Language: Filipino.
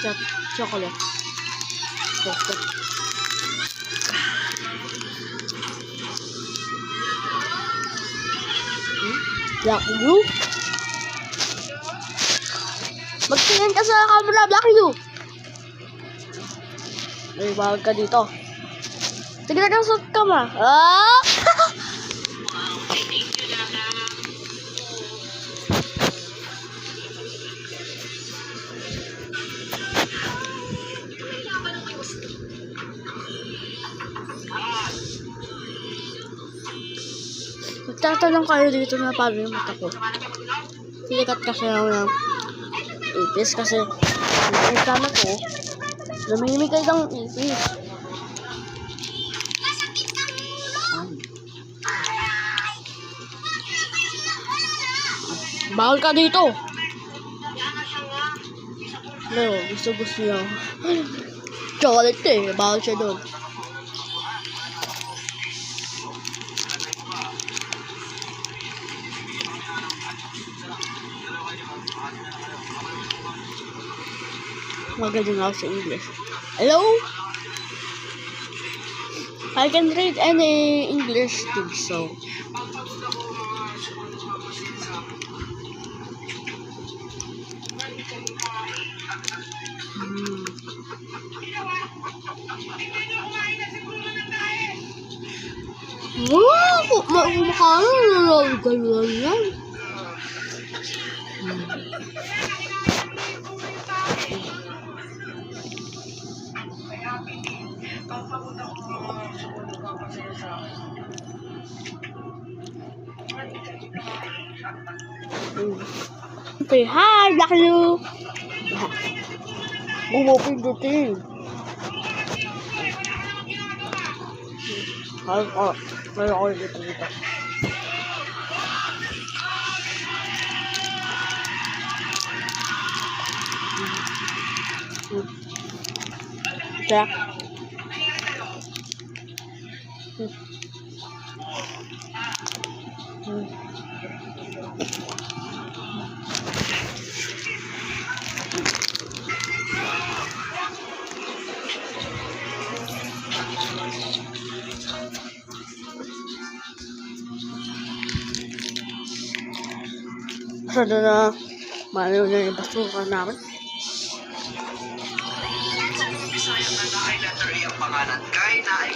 chocolate. Black you. Magtingin ka sa camera, Black you. Ay, bawal ka dito. Tignan ka sa camera. Ah! Magtatanong kayo dito na paano yung mata ko. Silikat kasi ako ng ipis kasi yung sana ko namimigay ng ipis. Bawal ka dito. No, gusto niya. Chocolate eh, bawal siya doon. Magaling ako sa English. Hello? I can read any English thing, so. Wow! Kumakain na lang gano'n yan. Okay, hi, Black you. Bumupindutin. Kaya ako dito. Jack. Sana na malayo na yung basukan namin. Sayang na ay letter A ang pangalan kay na ay